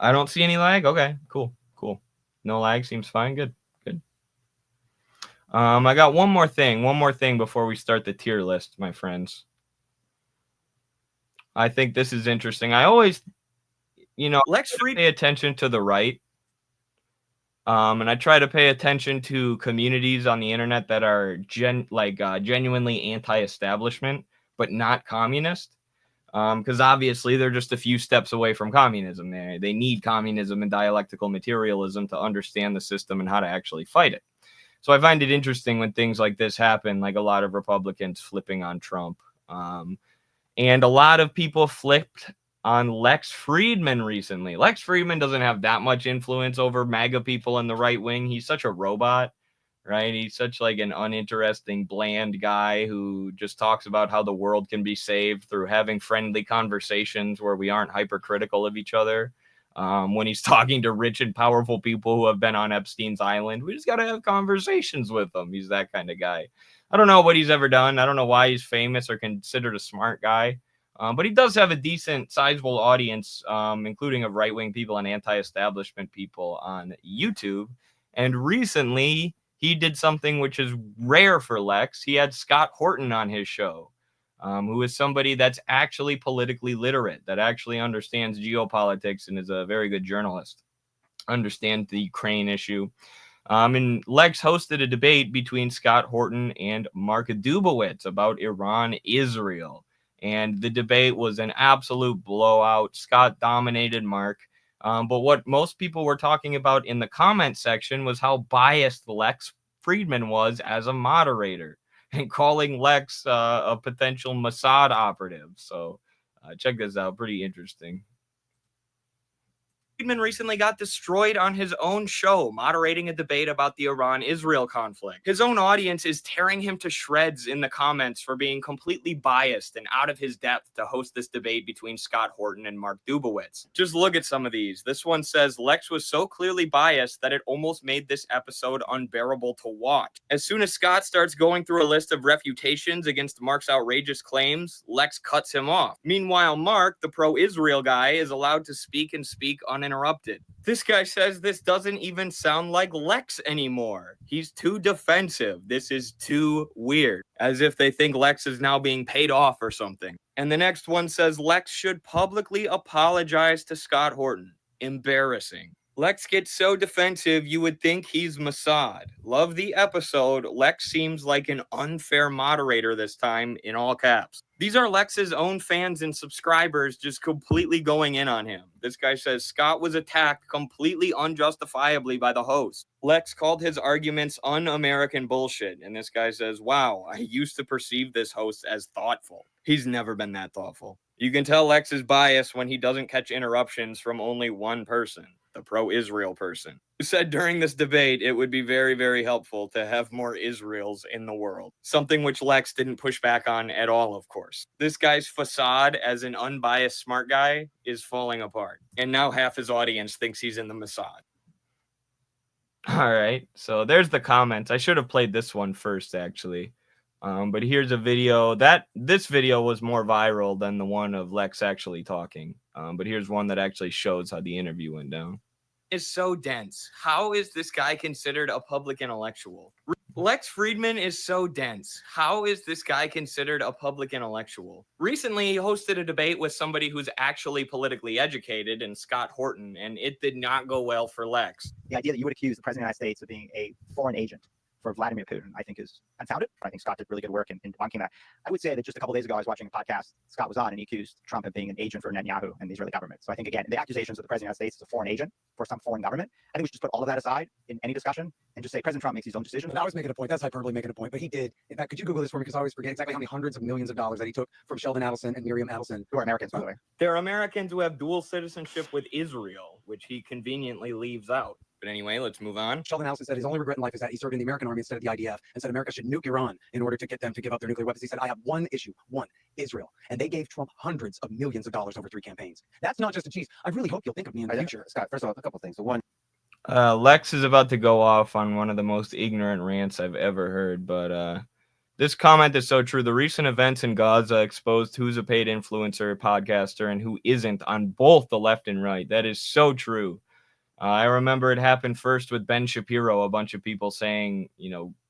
I don't see any lag. Okay, cool. No lag seems fine. Good. I got one more thing before we start the tier list, my friends. I think this is interesting. I always, Lex Fridman pay attention to the right. And I try to pay attention to communities on the internet that are genuinely anti-establishment, but not communist. Because obviously they're just a few steps away from communism. They need communism and dialectical materialism to understand the system and how to actually fight it. So I find it interesting when things like this happen, like a lot of Republicans flipping on Trump. And a lot of people flipped on Lex Fridman recently. Lex Fridman doesn't have that much influence over MAGA people in the right wing. He's such a robot, right? He's such like an uninteresting, bland guy who just talks about how the world can be saved through having friendly conversations where we aren't hypercritical of each other. When he's talking to rich and powerful people who have been on Epstein's island, we just got to have conversations with them. He's that kind of guy. I don't know what he's ever done. I don't know why he's famous or considered a smart guy. But he does have a decent, sizable audience, including of right-wing people and anti-establishment people on YouTube. And recently, he did something which is rare for Lex. He had Scott Horton on his show, who is somebody that's actually politically literate, that actually understands geopolitics and is a very good journalist, understands the Ukraine issue. And Lex hosted a debate between Scott Horton and Mark Dubowitz about Iran-Israel. And the debate was an absolute blowout. Scott dominated Mark. But what most people were talking about in the comment section was how biased Lex Fridman was as a moderator and calling Lex a potential Mossad operative. So check this out. Pretty interesting. Friedman recently got destroyed on his own show, moderating a debate about the Iran-Israel conflict. His own audience is tearing him to shreds in the comments for being completely biased and out of his depth to host this debate between Scott Horton and Mark Dubowitz. Just look at some of these. This one says, Lex was so clearly biased that it almost made this episode unbearable to watch. As soon as Scott starts going through a list of refutations against Mark's outrageous claims, Lex cuts him off. Meanwhile, Mark, the pro-Israel guy, is allowed to speak uninterrupted. This guy says this doesn't even sound like Lex anymore. He's too defensive. This is too weird. As if they think Lex is now being paid off or something. And the next one says Lex should publicly apologize to Scott Horton. Embarrassing. Lex gets so defensive you would think he's Mossad. Love the episode. Lex seems like an unfair moderator this time, in all caps. These are Lex's own fans and subscribers just completely going in on him. This guy says Scott was attacked completely unjustifiably by the host. Lex called his arguments un-American bullshit. And this guy says, wow, I used to perceive this host as thoughtful. He's never been that thoughtful. You can tell Lex is biased when he doesn't catch interruptions from only one person, the pro-Israel person, who said during this debate it would be very, very helpful to have more Israels in the world. Something which Lex didn't push back on at all, of course. This guy's facade as an unbiased smart guy is falling apart. And now half his audience thinks he's in the Mossad. All right, so there's the comments. I should have played this one first, actually. But here's a video. This video was more viral than the one of Lex actually talking. But here's one that actually shows how the interview went down. Is so dense. How is this guy considered a public intellectual? Lex Fridman is so dense. How is this guy considered a public intellectual? Recently, he hosted a debate with somebody who's actually politically educated, and Scott Horton, and it did not go well for Lex. The idea that you would accuse the President of the United States of being a foreign agent for Vladimir Putin, I think, is unfounded. I think Scott did really good work in debunking that. I would say that just a couple days ago, I was watching a podcast Scott was on, and he accused Trump of being an agent for Netanyahu and the Israeli government. So I think, again, the accusations that the President of the United States is a foreign agent for some foreign government, I think we should just put all of that aside in any discussion and just say President Trump makes his own decisions. I was making a point. That's hyperbole making a point, but he did. In fact, could you Google this for me? Because I always forget exactly how many hundreds of millions of dollars that he took from Sheldon Adelson and Miriam Adelson, who are Americans, by the way. They're Americans who have dual citizenship with Israel, which he conveniently leaves out. But anyway, let's move on. Sheldon Adelson said his only regret in life is that he served in the American army instead of the IDF, and said America should nuke Iran in order to get them to give up their nuclear weapons. He said, I have one issue, one, Israel. And they gave Trump hundreds of millions of dollars over 3 campaigns. That's not just a cheese. I really hope you'll think of me in the future. Scott, first of all, a couple of things. So one, Lex is about to go off on one of the most ignorant rants I've ever heard, but This comment is so true. The recent events in Gaza exposed who's a paid influencer, podcaster, and who isn't on both the left and right. That is so true. I remember it happened first with Ben Shapiro, a bunch of people saying,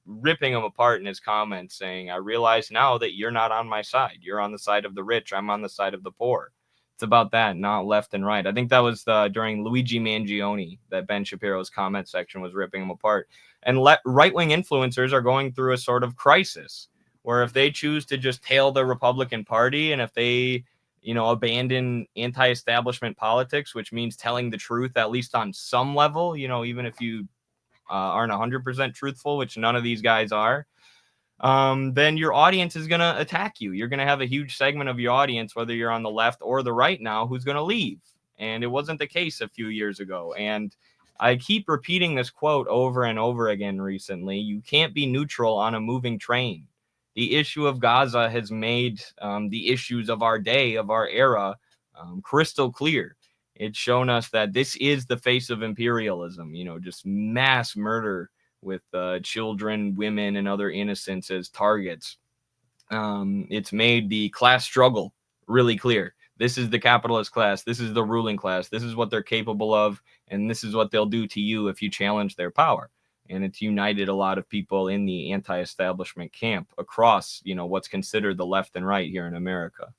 ripping him apart in his comments, saying, I realize now that you're not on my side. You're on the side of the rich. I'm on the side of the poor. It's about that, not left and right. I think that was during Luigi Mangione that Ben Shapiro's comment section was ripping him apart. And right-wing influencers are going through a sort of crisis where if they choose to just tail the Republican Party and if they abandon anti-establishment politics, which means telling the truth, at least on some level, even if you aren't 100% truthful, which none of these guys are, then your audience is going to attack you. You're going to have a huge segment of your audience, whether you're on the left or the right now, who's going to leave. And it wasn't the case a few years ago. And I keep repeating this quote over and over again recently. You can't be neutral on a moving train. The issue of Gaza has made the issues of our day, of our era, crystal clear. It's shown us that this is the face of imperialism, just mass murder with children, women, and other innocents as targets. It's made the class struggle really clear. This is the capitalist class. This is the ruling class. This is what they're capable of, and this is what they'll do to you if you challenge their power. And it's united a lot of people in the anti-establishment camp across, what's considered the left and right here in America.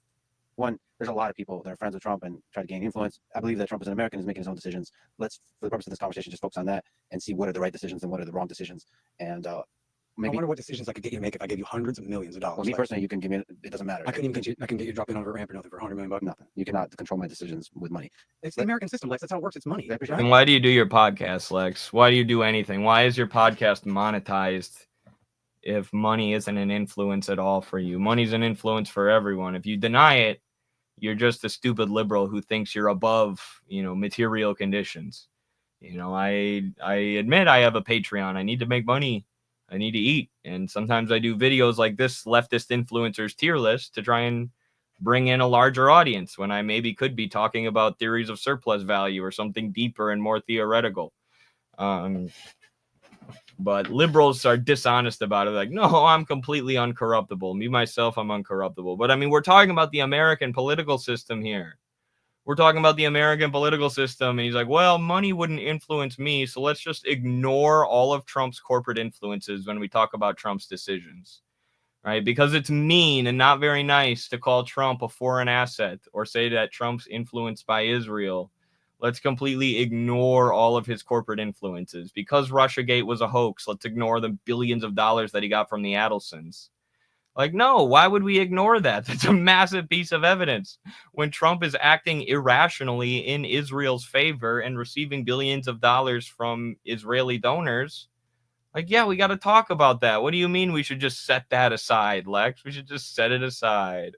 One, there's a lot of people that are friends with Trump and try to gain influence. I believe that Trump is an American, is making his own decisions. Let's, for the purpose of this conversation, just focus on that and see what are the right decisions and what are the wrong decisions. And maybe I wonder what decisions I could get you to make if I gave you hundreds of millions of dollars. Well, me personally, you can give me. It doesn't matter. I couldn't even get you. I can get you to drop in on a ramp or nothing for $100 million. Nothing. You cannot control my decisions with money. It's the American system, Lex. That's how it works. It's money. Right? And why do you do your podcast, Lex? Why do you do anything? Why is your podcast monetized if money isn't an influence at all for you? Money's an influence for everyone. If you deny it, you're just a stupid liberal who thinks you're above, material conditions. I admit I have a Patreon. I need to make money. I need to eat. And sometimes I do videos like this leftist influencers tier list to try and bring in a larger audience when I maybe could be talking about theories of surplus value or something deeper and more theoretical. But liberals are dishonest about it. Like, no, I'm completely uncorruptible. Me, myself, I'm uncorruptible. But I mean, we're talking about the American political system here. We're talking about the American political system. And he's like, well, money wouldn't influence me. So let's just ignore all of Trump's corporate influences when we talk about Trump's decisions, right? Because it's mean and not very nice to call Trump a foreign asset or say that Trump's influenced by Israel. Let's completely ignore all of his corporate influences. Because Russiagate was a hoax, let's ignore the billions of dollars that he got from the Adelsons. Like, no, why would we ignore that? That's a massive piece of evidence. When Trump is acting irrationally in Israel's favor and receiving billions of dollars from Israeli donors, like, yeah, we got to talk about that. What do you mean we should just set that aside, Lex? We should just set it aside.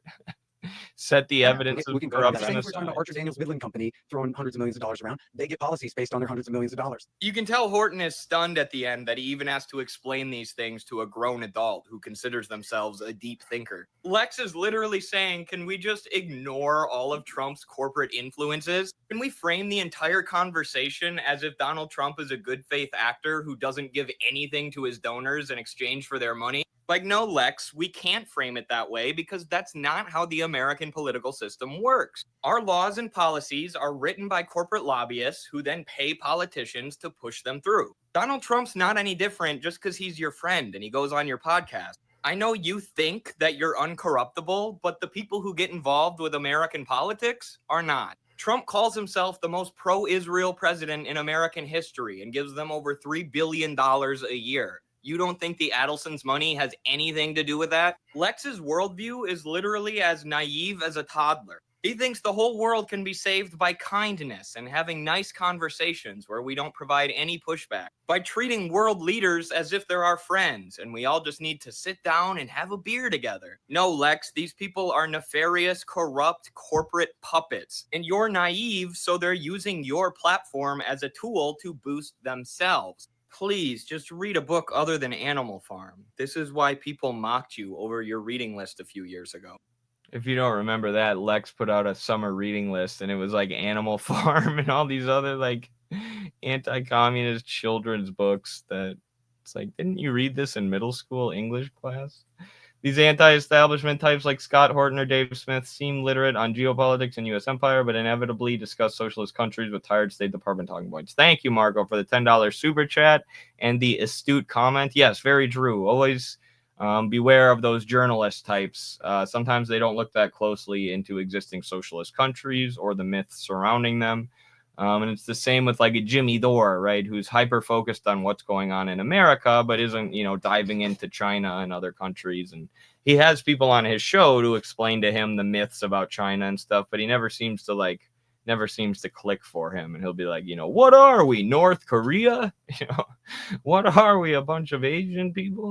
Set the evidence we of can go into that. corruption If we're talking about Archer Daniels Midland Company throwing hundreds of millions of dollars around, they get policies based on their hundreds of millions of dollars. You can tell Horton is stunned at the end that he even has to explain these things to a grown adult who considers themselves a deep thinker. Lex is literally saying, can we just ignore all of Trump's corporate influences? Can we frame the entire conversation as if Donald Trump is a good faith actor who doesn't give anything to his donors in exchange for their money? Like, no, Lex, we can't frame it that way because that's not how the American political system works. Our laws and policies are written by corporate lobbyists who then pay politicians to push them through. Donald Trump's not any different just because he's your friend and he goes on your podcast. I know you think that you're uncorruptible, but the people who get involved with American politics are not. Trump calls himself the most pro-Israel president in American history and gives them over $3 billion a year. You don't think the Adelsons' money has anything to do with that? Lex's worldview is literally as naive as a toddler. He thinks the whole world can be saved by kindness and having nice conversations where we don't provide any pushback, by treating world leaders as if they're our friends and we all just need to sit down and have a beer together. No, Lex, these people are nefarious, corrupt corporate puppets, and you're naive, so they're using your platform as a tool to boost themselves. Please just read a book other than Animal Farm. This is why people mocked you over your reading list a few years ago. If you don't remember that, Lex put out a summer reading list and it was like Animal Farm and all these other like anti-communist children's books that it's like, didn't you read this in middle school English class? These anti-establishment types like Scott Horton or Dave Smith seem literate on geopolitics and U.S. empire, but inevitably discuss socialist countries with tired State Department talking points. Thank you, Marco, for the $10 super chat and the astute comment. Yes, very true. Always beware of those journalist types. Sometimes they don't look that closely into existing socialist countries or the myths surrounding them. And it's the same with like a Jimmy Dore, right? Who's hyper focused on what's going on in America, but isn't, diving into China and other countries. And he has people on his show to explain to him the myths about China and stuff, but he never seems to click for him. And he'll be like, what are we? North Korea? What are we? A bunch of Asian people?